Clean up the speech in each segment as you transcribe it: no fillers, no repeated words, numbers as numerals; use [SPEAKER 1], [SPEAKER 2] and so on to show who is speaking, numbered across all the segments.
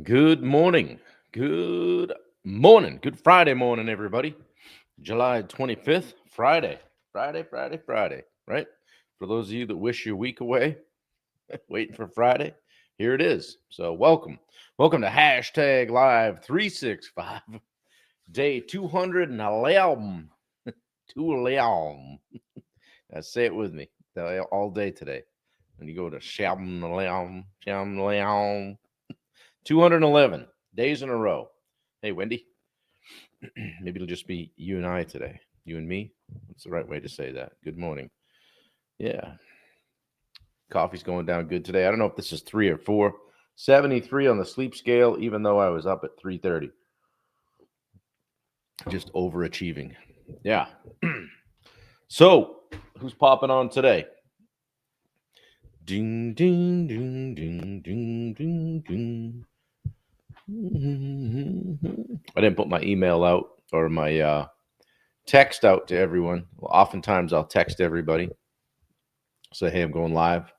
[SPEAKER 1] Good morning. Good morning. Good Friday morning, everybody. July 25th, Friday. Friday, right? For those of you that wish your week away, waiting for Friday, here it is. So, welcome. Welcome to hashtag live 365, day 211. 211. Say it with me all day today. When you go to Sham 211 days in a row. Hey, Wendy. Maybe it'll just be you and I today. You and me. What's the right way to say that? Good morning. Yeah. Coffee's going down good today. I don't know if this is 3 or 4. 73 on the sleep scale, even though I was up at 3:30. Just overachieving. Yeah. So, who's popping on today? Ding, ding, ding, ding, ding, ding, ding. I didn't put my email out or my text out to everyone. Well, oftentimes I'll text everybody, say, hey, I'm going live.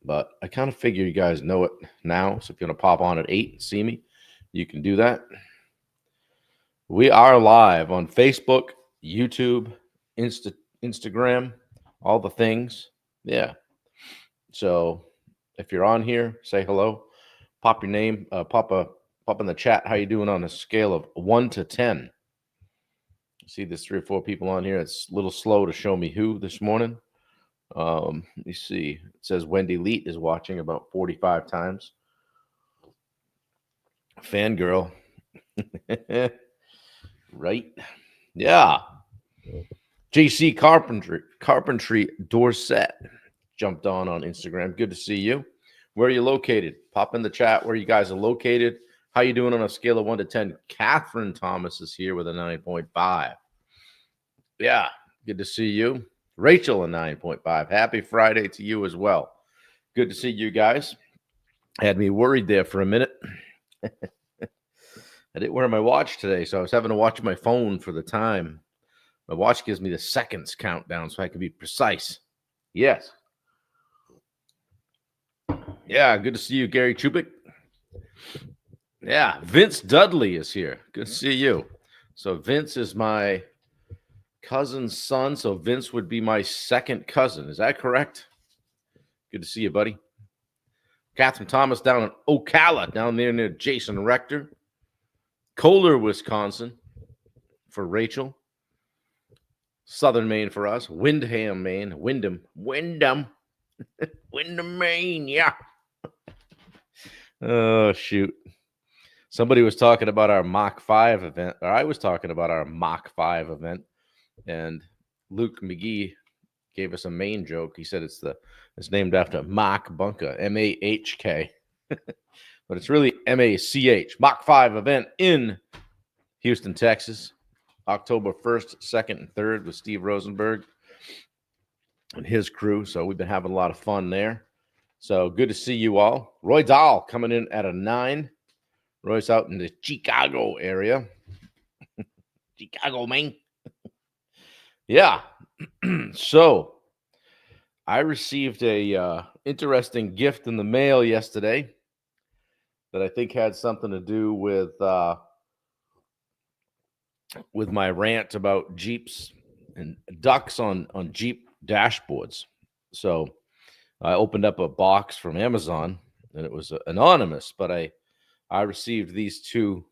[SPEAKER 1] But I kind of figure you guys know it now. So if you want to pop on at 8 and see me, you can do that. We are live on Facebook, YouTube, Instagram, all the things. Yeah. So if you're on here, say hello. Pop your name. Pop in the chat. How you doing on a scale of 1 to 10? See, there's 3 or 4 people on here. It's a little slow to show me who this morning. Let me see. It says Wendy Leet is watching about 45 times. Fangirl. Right? Yeah. JC Carpentry Dorset jumped on Instagram. Good to see you. Where are you located? Pop in the chat where you guys are located. How you doing on a scale of 1 to 10? Catherine Thomas is here with a 9.5. Yeah. Good to see you. Rachel, a 9.5. Happy Friday to you as well. Good to see you guys. Had me worried there for a minute. I didn't wear my watch today, so I was having to watch my phone for the time. My watch gives me the seconds countdown so I can be precise. Yes. Yeah, good to see you, Gary Chubik. Yeah, Vince Dudley is here. Good to see you. So Vince is my cousin's son, so Vince would be my second cousin. Is that correct? Good to see you, buddy. Catherine Thomas down in Ocala, down there near Jason Rector. Kohler, Wisconsin for Rachel. Southern Maine for us. Windham, Maine. Wyndham, Maine. Yeah. Oh, shoot. Somebody was talking about our Mach 5 event, or I was talking about our Mach 5 event, and Luke McGee gave us a Maine joke. He said it's named after Mach Bunka, M-A-H-K. But it's really M-A-C-H. Mach 5 event in Houston, Texas. October 1st, 2nd, and 3rd with Steve Rosenberg and his crew. So we've been having a lot of fun there. So good to see you all. Roy Dahl coming in at a 9. Roy's out in the Chicago area. Chicago, Maine. Yeah. So I received a interesting gift in the mail yesterday that I think had something to do with my rant about Jeeps and ducks on Jeep dashboards. So I opened up a box from Amazon, and it was anonymous, but I received these two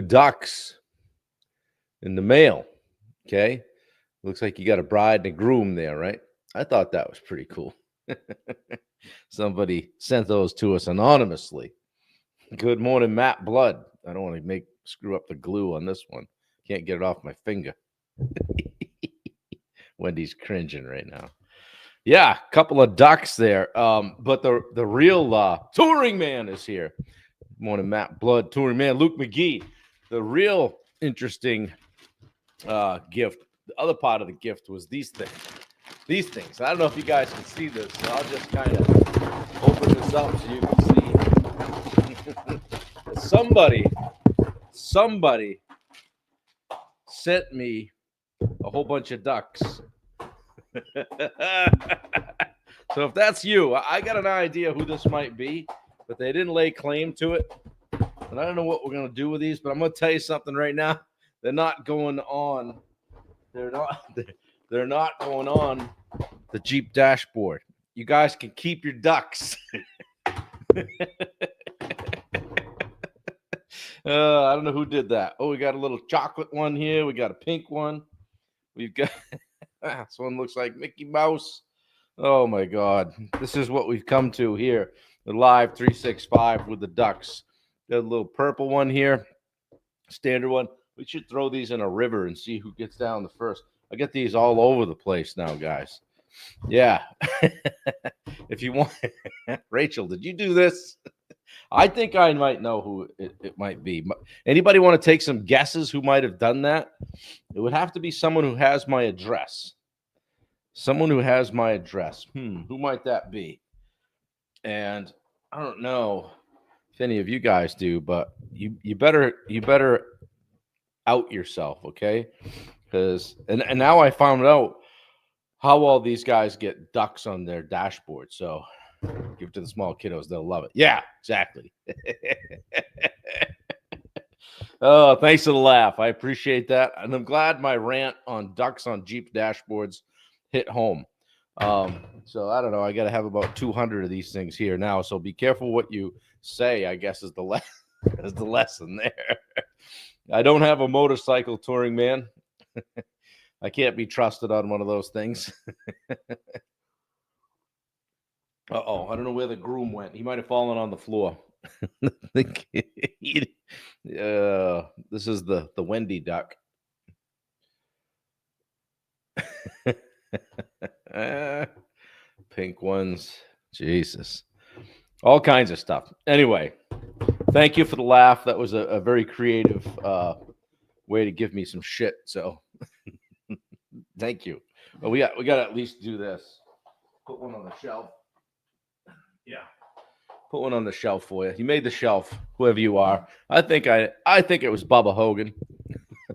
[SPEAKER 1] ducks in the mail. Okay. Looks like you got a bride and a groom there, right? I thought that was pretty cool. Somebody sent those to us anonymously. Good morning, Matt Blood. I don't want to screw up the glue on this one. Can't get it off my finger. Wendy's cringing right now. Yeah, a couple of ducks there. But the real touring man is here. Good morning, Matt Blood, touring man. Luke McGee. The real interesting gift, the other part of the gift was these things. These things. I don't know if you guys can see this, so I'll just kind of open this up so you can see. Somebody sent me a whole bunch of ducks. So if that's you, I got an idea who this might be. but they didn't lay claim to it. And I don't know what we're going to do with these, but I'm going to tell you something right now. They're not going on. They're not going on the Jeep dashboard. You guys can keep your ducks. I don't know who did that. Oh, we got a little chocolate one here. We got a pink one. We've got this one looks like Mickey Mouse. Oh my God. This is what we've come to here. The live 365 with the ducks. Got a little purple one here. Standard one. We should throw these in a river and see who gets down the first. I get these all over the place now, guys. Yeah. If you want, Rachel, did you do this? I think I might know who it might be. Anybody want to take some guesses who might have done that? It would have to be someone who has my address. Someone who has my address. Who might that be? And I don't know if any of you guys do, but you better out yourself, okay? Because and now I found out how all these guys get ducks on their dashboard. So give it to the small kiddos. They'll love it. Yeah, exactly. Oh, thanks for the laugh. I appreciate that. And I'm glad my rant on ducks on Jeep dashboards hit home. So I don't know. I got to have about 200 of these things here now. So be careful what you say, I guess, is the lesson there. I don't have a motorcycle, touring man. I can't be trusted on one of those things. Uh-oh, I don't know where the groom went. He might have fallen on the floor. This is the Wendy duck. Pink ones. Jesus. All kinds of stuff. Anyway, thank you for the laugh. That was a very creative way to give me some shit. So thank you. But we got to at least do this. Put one on the shelf. Yeah. Put one on the shelf for you. You made the shelf, whoever you are. I think it was Bubba Hogan.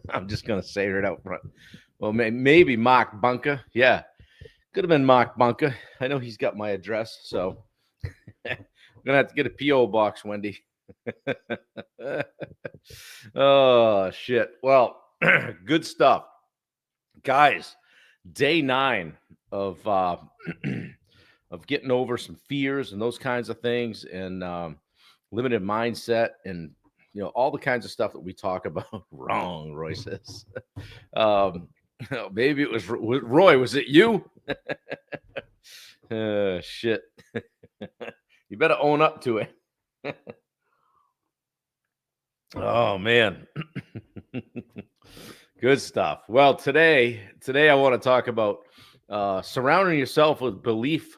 [SPEAKER 1] I'm just gonna say it out front. Well, maybe Mark Bunker. Yeah, could have been Mark Bunker. I know he's got my address, so I'm gonna have to get a PO box, Wendy. Oh shit. Well, good stuff, guys. Day 9 of getting over some fears and those kinds of things, and limited mindset, and all the kinds of stuff that we talk about. Wrong, Roy says. Maybe it was Roy. Was it you? Shit. You better own up to it. Oh man. Good stuff. Well, today I want to talk about surrounding yourself with belief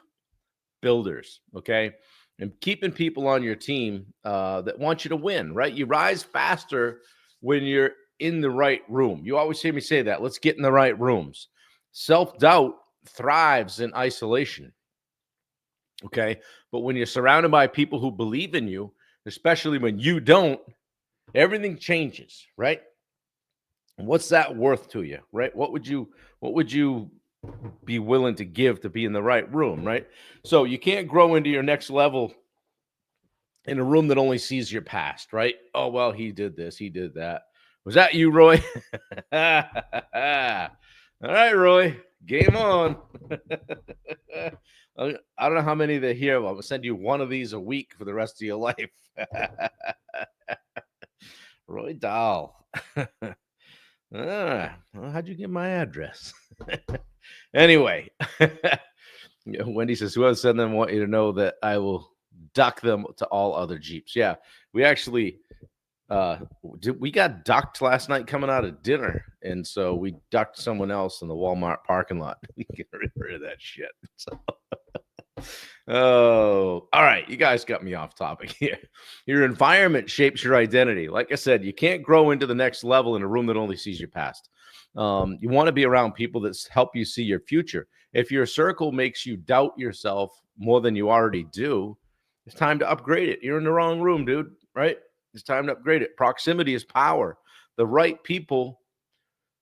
[SPEAKER 1] builders, okay? And keeping people on your team that want you to win, right? You rise faster when you're in the right room. You always hear me say that. Let's get in the right rooms. Self-doubt thrives in isolation, okay? But when you're surrounded by people who believe in you, especially when you don't, everything changes, right? And what's that worth to you, right? What would you be willing to give to be in the right room, right? So you can't grow into your next level in a room that only sees your past, right? Oh, well, he did this, he did that. Was that you, Roy? All right, Roy, game on. I don't know how many they hear. I'm going to send you one of these a week for the rest of your life. Roy Dahl. Well, how'd you get my address? Anyway, Wendy says, whoever sent them want you to know that I will duck them to all other Jeeps. Yeah, we actually we got ducked last night coming out of dinner, and so we ducked someone else in the Walmart parking lot. We get rid of that shit. So. Oh, all right. You guys got me off topic here. Your environment shapes your identity. Like I said, you can't grow into the next level in a room that only sees your past. You want to be around people that help you see your future. If your circle makes you doubt yourself more than you already do, it's time to upgrade it. You're in the wrong room, dude, right? It's time to upgrade it. Proximity is power. The right people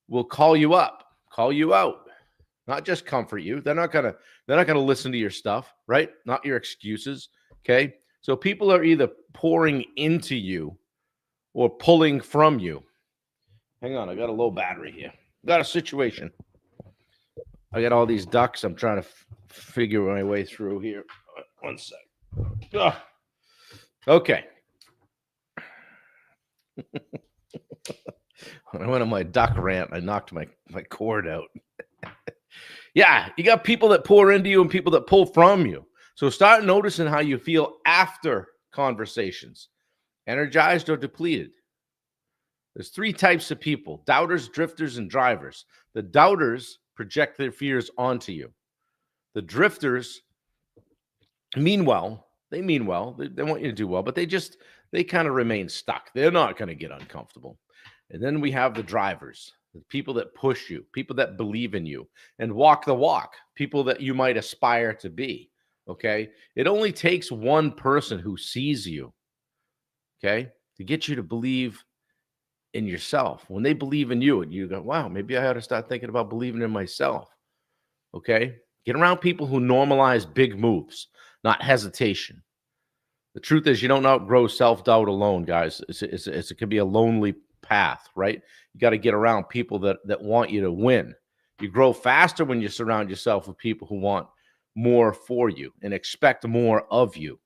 [SPEAKER 1] will call you up, call you out, not just comfort you. They're not gonna listen to your stuff, right? Not your excuses. Okay. So people are either pouring into you or pulling from you. Hang on, I got a low battery here. Got a situation. I got all these ducks. I'm trying to figure my way through here. One sec. Ugh. Okay. When I went on my duck rant, I knocked my cord out. Yeah, you got people that pour into you and people that pull from you. So start noticing how you feel after conversations, energized or depleted. There's 3 types of people: doubters, drifters, and drivers. The doubters project their fears onto you. The drifters mean well. They mean well. They want you to do well, but they kind of remain stuck. They're not going to get uncomfortable. And then we have the drivers, the people that push you, people that believe in you and walk the walk, people that you might aspire to be. Okay. It only takes one person who sees you, okay, to get you to believe in yourself. When they believe in you and you go, wow, maybe I ought to start thinking about believing in myself. Okay. Get around people who normalize big moves, not hesitation. The truth is, you don't outgrow self-doubt alone, guys. It can be a lonely path, right? You got to get around people that want you to win. You grow faster when you surround yourself with people who want more for you and expect more of you.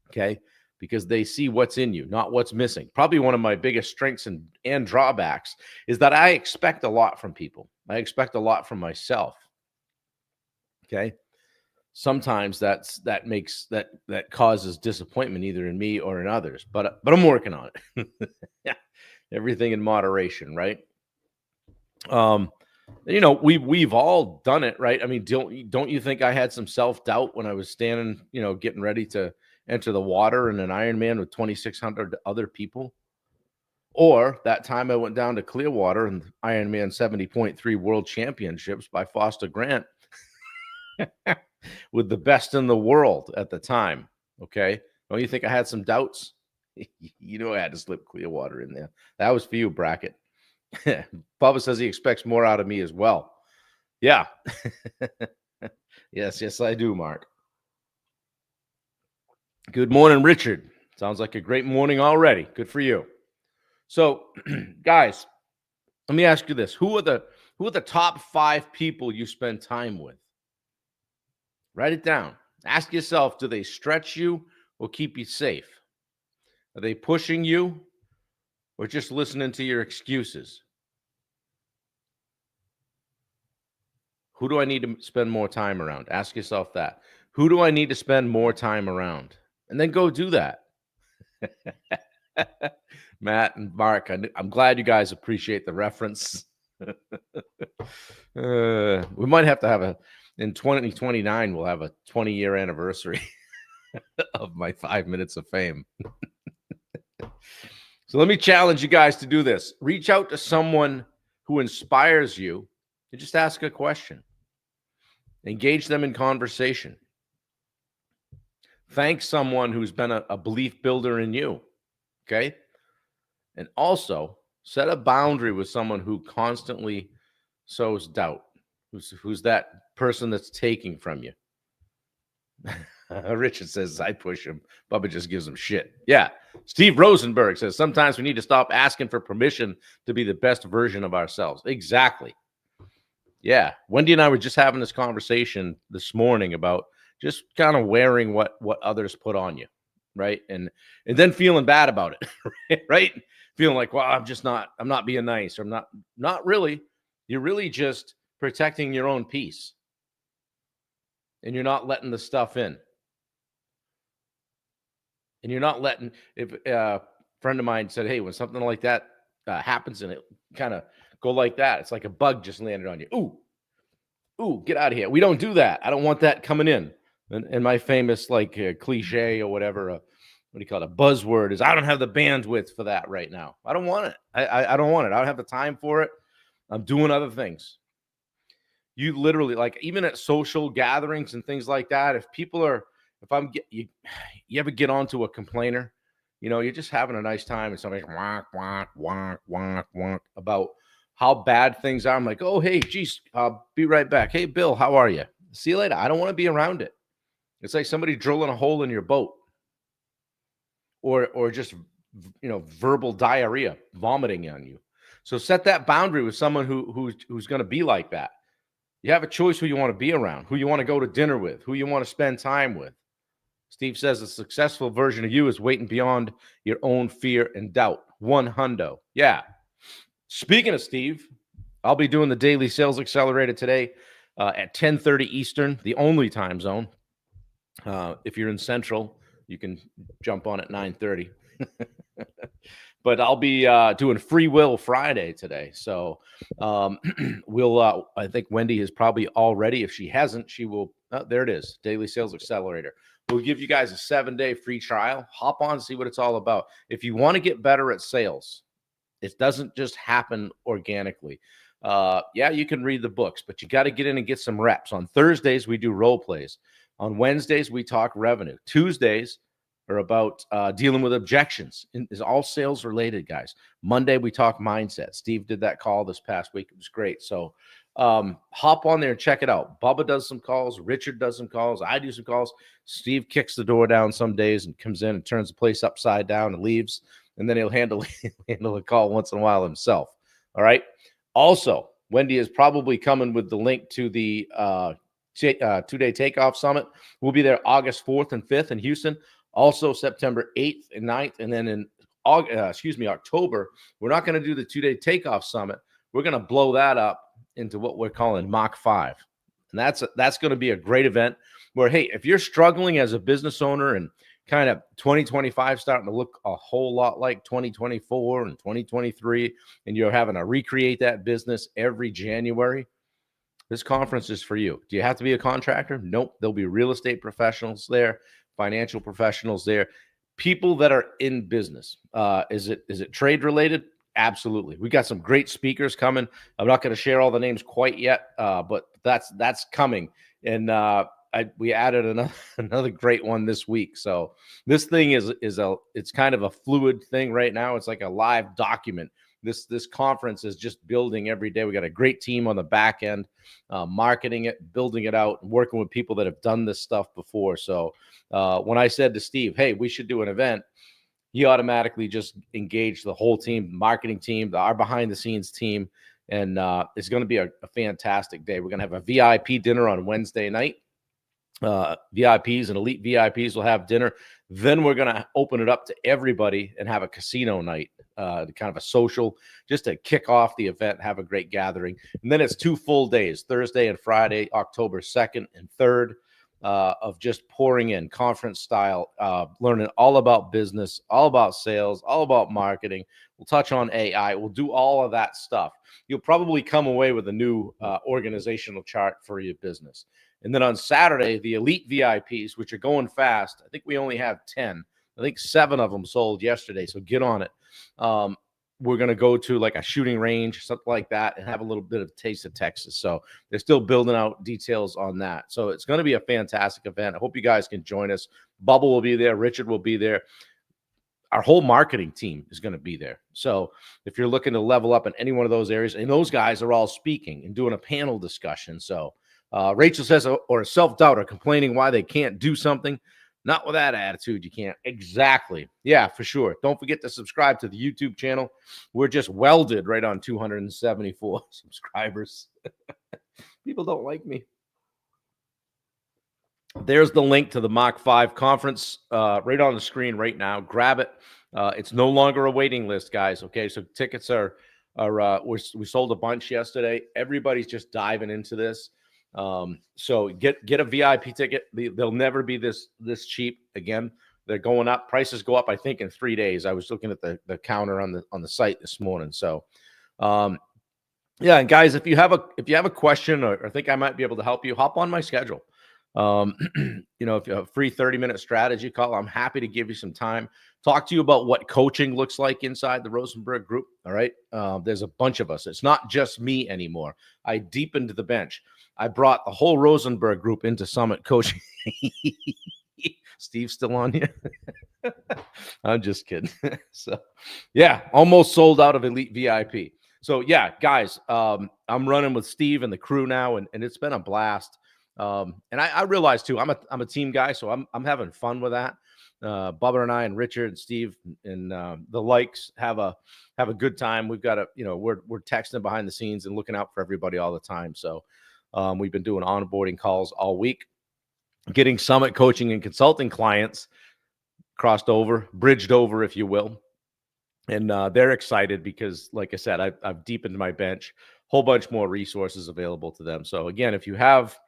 [SPEAKER 1] Okay? Because they see what's in you, not what's missing. Probably one of my biggest strengths and drawbacks is that I expect a lot from people. I expect a lot from myself. Okay? Sometimes that causes disappointment either in me or in others, but I'm working on it. Yeah, everything in moderation, right? We've all done it, right? I mean, don't you think I had some self-doubt when I was standing, getting ready to enter the water in an Ironman with 2,600 other people? Or that time I went down to Clearwater in Ironman 70.3 World Championships by Foster Grant. With the best in the world at the time. Okay. Don't you think I had some doubts? You know, I had to slip Clearwater in there. That was for you, Brackett. Bubba says he expects more out of me as well. Yeah. Yes, I do, Mark. Good morning, Richard. Sounds like a great morning already. Good for you. So, guys, let me ask you this. Who are the top 5 people you spend time with? Write it down. Ask yourself, do they stretch you or keep you safe? Are they pushing you or just listening to your excuses? Who do I need to spend more time around? Ask yourself that. Who do I need to spend more time around? And then go do that. Matt and Mark, I'm glad you guys appreciate the reference. We might have to in 2029, we'll have a 20-year anniversary of my 5 minutes of fame. So let me challenge you guys to do this. Reach out to someone who inspires you and just ask a question. Engage them in conversation. Thank someone who's been a belief builder in you. Okay. And also set a boundary with someone who constantly sows doubt. Who's that person that's taking from you? Richard says, I push him. Bubba just gives him shit. Yeah. Steve Rosenberg says, sometimes we need to stop asking for permission to be the best version of ourselves. Exactly. Yeah. Wendy and I were just having this conversation this morning about just kind of wearing what others put on you. Right. And then feeling bad about it. Right. Feeling like, well, I'm not being nice, or not really. You're really just protecting your own peace. And you're not letting the stuff in. And you're not letting, if a friend of mine said, hey, when something like that happens and it kind of go like that, it's like a bug just landed on you. Ooh, get out of here. We don't do that. I don't want that coming in. And my famous cliche or whatever, what do you call it? A buzzword is, I don't have the bandwidth for that right now. I don't want it. I don't want it. I don't have the time for it. I'm doing other things. You literally, even at social gatherings and things like that, if you ever get onto a complainer, you're just having a nice time and somebody's wonk, wonk, wonk, wonk, wonk about how bad things are. I'm like, oh, hey, geez, I'll be right back. Hey, Bill, how are you? See you later. I don't want to be around it. It's like somebody drilling a hole in your boat. or just verbal diarrhea, vomiting on you. So set that boundary with someone who's going to be like that. You have a choice who you want to be around, who you want to go to dinner with, who you want to spend time with. Steve says a successful version of you is waiting beyond your own fear and doubt. 100. Yeah. Speaking of Steve, I'll be doing the Daily Sales Accelerator today at 10:30 Eastern, the only time zone. If you're in Central, you can jump on at 9:30. But I'll be doing Free Will Friday today. So we'll, I think Wendy is probably all ready. If she hasn't, she will. There it is, Daily Sales Accelerator. We'll give you guys a 7-day free trial. Hop on, see what it's all about. If you want to get better at sales, it doesn't just happen organically. Yeah, you can read the books, but you got to get in and get some reps. On Thursdays, we do role plays. On Wednesdays, we talk revenue. Tuesdays are about dealing with objections. It's all sales related, guys. Monday, we talk mindset. Steve did that call this past week. It was great. So hop on there and check it out. Bubba does some calls. Richard does some calls. I do some calls. Steve kicks the door down some days and comes in and turns the place upside down and leaves. And then he'll handle a call once in a while himself. All right. Also, Wendy is probably coming with the link to the 2-day takeoff summit. We'll be there August 4th and 5th in Houston. Also September 8th and 9th. And then in October, we're not going to do the 2-day takeoff summit. We're going to blow that up into what we're calling Mach 5. And that's going to be a great event where, hey, if you're struggling as a business owner and kind of 2025 starting to look a whole lot like 2024 and 2023, and you're having to recreate that business every January, this conference is for you. Do you have to be a contractor? Nope. There'll be real estate professionals there, financial professionals there, people that are in business. Is it trade related? Absolutely. We got some great speakers coming. I'm not going to share all the names quite yet, but that's coming. And we added another great one this week. So this thing it's kind of a fluid thing right now. It's like a live document. This conference is just building every day. We got a great team on the back end, marketing it, building it out, and working with people that have done this stuff before. So when I said to Steve, hey, we should do an event, he automatically just engaged the whole team, marketing team, our behind the scenes team. And it's going to be a fantastic day. We're going to have a VIP dinner on Wednesday night. VIPs and elite VIPs will have dinner. Then we're going to open it up to everybody and have a casino night, kind of a social, just to kick off the event, have a great gathering. And then it's 2 full days, Thursday and Friday, October 2nd and 3rd, of just pouring in conference style, learning all about business, all about sales, all about marketing. We'll touch on AI. We'll do all of that stuff. You'll probably come away with a new organizational chart for your business. And then on Saturday, the elite VIPs, which are going fast, I think we only have 10. I think 7 of them sold yesterday, so get on it. We're going to go to like a shooting range, something like that, and have a little bit of taste of Texas. So they're still building out details on that. So it's going to be a fantastic event. I hope you guys can join us. Bubba will be there. Richard will be there. Our whole marketing team is going to be there. So if you're looking to level up in any one of those areas, and those guys are all speaking and doing a panel discussion. So Rachel says, or a self-doubt or complaining why they can't do something. Not with that attitude, you can't. Exactly. Yeah, for sure. Don't forget to subscribe to the YouTube channel. We're just welded right on 274 subscribers. People don't like me. There's the link to the Mach 5 conference right on the screen right now. Grab it. It's no longer a waiting list, guys. Okay, so tickets are we sold a bunch yesterday. Everybody's just diving into this. So get a VIP ticket. They'll never be this cheap again. They're going up. Prices go up, I think, in 3 days. I was looking at the counter on the site this morning. So, yeah, and guys, if you have a question or think I might be able to help you, hop on my schedule. If you have a free 30-minute strategy call, I'm happy to give you some time, talk to you about what coaching looks like inside the Rosenberg Group. All right. There's a bunch of us. It's not just me anymore. I deepened the bench. I brought the whole Rosenberg Group into Summit Coaching. Steve's still on here. I'm just kidding. So, yeah, almost sold out of Elite VIP. So, yeah, guys, I'm running with Steve and the crew now, and it's been a blast. And I realize too, I'm a team guy, so I'm having fun with that. Bubba and I and Richard and Steve and the likes have a good time. We've got we're texting behind the scenes and looking out for everybody all the time. So we've been doing onboarding calls all week, getting Summit coaching and consulting clients bridged over, if you will. And they're excited because, like I said, I've deepened my bench, whole bunch more resources available to them. So again, if you have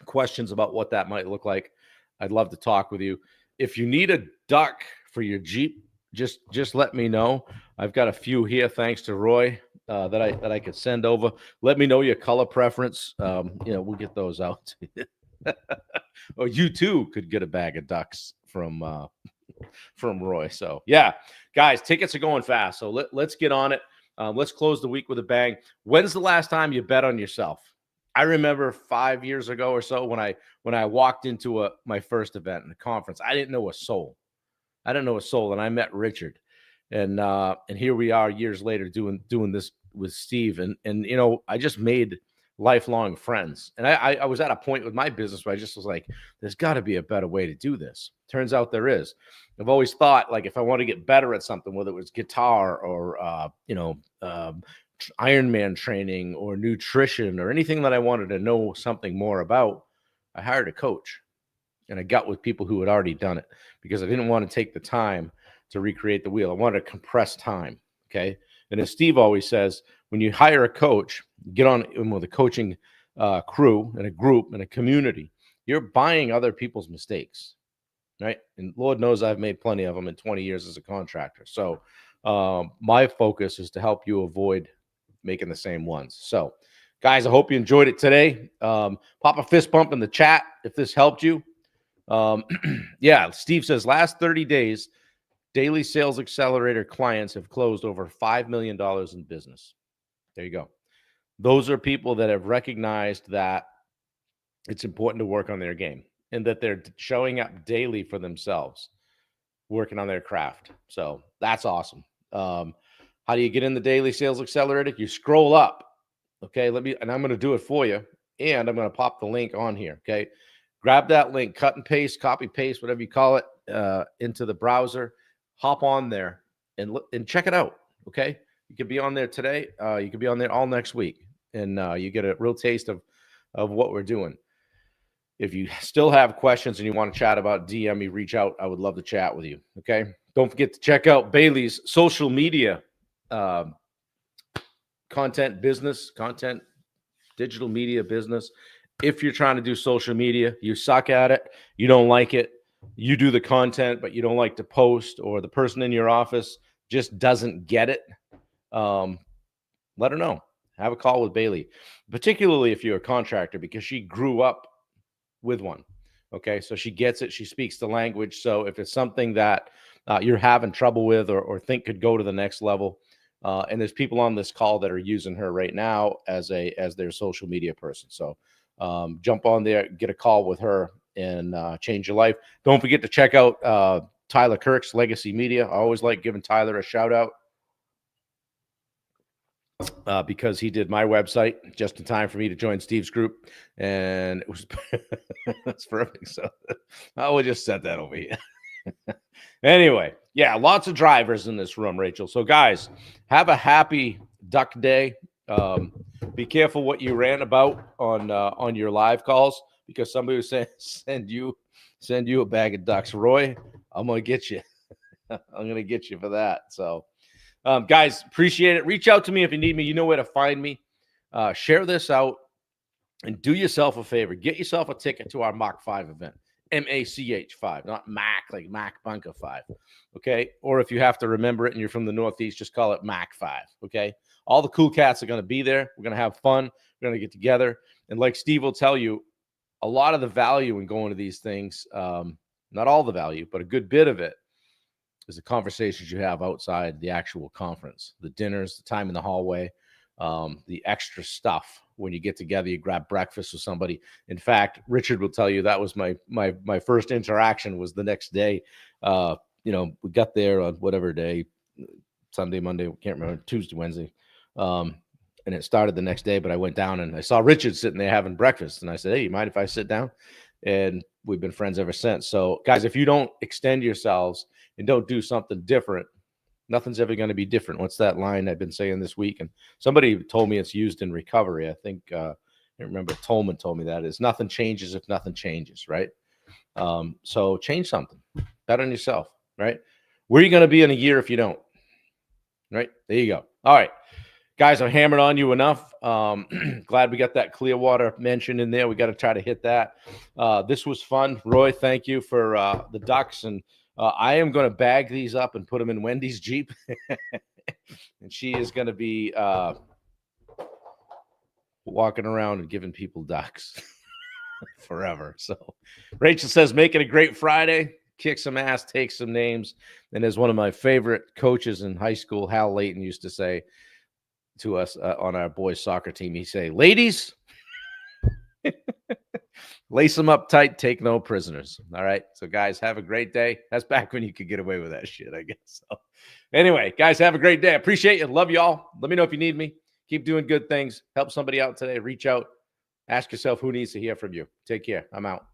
[SPEAKER 1] questions about what that might look like, I'd love to talk with you. If you need a duck for your Jeep, just let me know. I've got a few here, thanks to Roy, that I could send over. Let me know your color preference. We'll get those out. Or you too could get a bag of ducks from Roy. So yeah, guys, tickets are going fast. So let's get on it. Let's close the week with a bang. When's the last time you bet on yourself? I remember 5 years ago or so when I walked into my first event in a conference, I didn't know a soul. And I met Richard, and here we are years later doing this with Steve, and I just made lifelong friends. And I was at a point with my business where I just was like, there's got to be a better way to do this. Turns out there is. I've always thought, like, if I want to get better at something, whether it was guitar or Ironman training or nutrition or anything that I wanted to know something more about, I hired a coach, and I got with people who had already done it because I didn't want to take the time to recreate the wheel. I wanted to compress time. Okay. And as Steve always says, when you hire a coach, get on with a coaching crew and a group and a community, you're buying other people's mistakes. Right. And Lord knows I've made plenty of them in 20 years as a contractor. So my focus is to help you avoid making the same ones. So guys, I hope you enjoyed it today. Pop a fist bump in the chat if this helped you. Yeah, Steve says last 30 days, Daily Sales Accelerator clients have closed over $5 million in business. There you go. Those are people that have recognized that it's important to work on their game and that they're showing up daily for themselves, working on their craft. So that's awesome. How do you get in the Daily Sales Accelerator? You scroll up. Okay, I'm going to do it for you, and I'm going to pop the link on here. Okay, grab that link, cut and paste, copy paste, whatever you call it, into the browser. Hop on there and check it out. Okay, you could be on there today. You could be on there all next week, and you get a real taste of what we're doing. If you still have questions and you want to chat about, DM me, reach out. I would love to chat with you. Okay, don't forget to check out Bailey's social media. Content digital media business. If you're trying to do social media, you suck at it, you don't like it, you do the content, but you don't like to post, or the person in your office just doesn't get it, let her know. Have a call with Bailey, particularly if you're a contractor, because she grew up with one. Okay, so she gets it. She speaks the language. So if it's something that you're having trouble with or think could go to the next level, and there's people on this call that are using her right now as their social media person. So jump on there, get a call with her, and change your life. Don't forget to check out Tyler Kirk's Legacy Media. I always like giving Tyler a shout out because he did my website just in time for me to join Steve's group, and it was that's perfect. So I will just set that over here. Anyway, yeah, lots of drivers in this room, Rachel. So guys, have a happy duck day. Be careful what you rant about on your live calls, because somebody will say send you a bag of ducks. Roy, I'm gonna get you. I'm gonna get you for that. So guys, appreciate it. Reach out to me if you need me. You know where to find me. Share this out and do yourself a favor. Get yourself a ticket to our Mach 5 event. MACH 5, not Mac, like Mac Bunker 5. Okay. Or if you have to remember it and you're from the Northeast, just call it Mac 5. Okay. All the cool cats are going to be there. We're going to have fun. We're going to get together. And like Steve will tell you, a lot of the value in going to these things, not all the value, but a good bit of it, is the conversations you have outside the actual conference, the dinners, the time in the hallway, the extra stuff. When you get together, you grab breakfast with somebody. In fact, Richard will tell you that was my first interaction was the next day. We got there on whatever day, Sunday, Monday, can't remember, Tuesday, Wednesday. and it started the next day. But I went down and I saw Richard sitting there having breakfast, and I said, "Hey, you mind if I sit down?" And we've been friends ever since. So, guys, if you don't extend yourselves and don't do something different, nothing's ever going to be different. What's that line I've been saying this week? And somebody told me it's used in recovery. I think I remember Tolman told me that is nothing changes if nothing changes, right? So change something, bet on yourself, right? Where are you going to be in a year if you don't? Right there, you go. All right, guys, I'm hammered on you enough. Glad we got that Clearwater mention in there. We got to try to hit that. This was fun, Roy. Thank you for the Ducks, and I am going to bag these up and put them in Wendy's Jeep, and she is going to be walking around and giving people ducks forever. So Rachel says, make it a great Friday. Kick some ass, take some names. And as one of my favorite coaches in high school, Hal Layton, used to say to us on our boys soccer team, he'd say, ladies, lace them up tight, take no prisoners. All right. So, guys, have a great day. That's back when you could get away with that shit, I guess. So, anyway, guys, have a great day. I appreciate you. Love you all. Let me know if you need me. Keep doing good things. Help somebody out today. Reach out. Ask yourself who needs to hear from you. Take care. I'm out.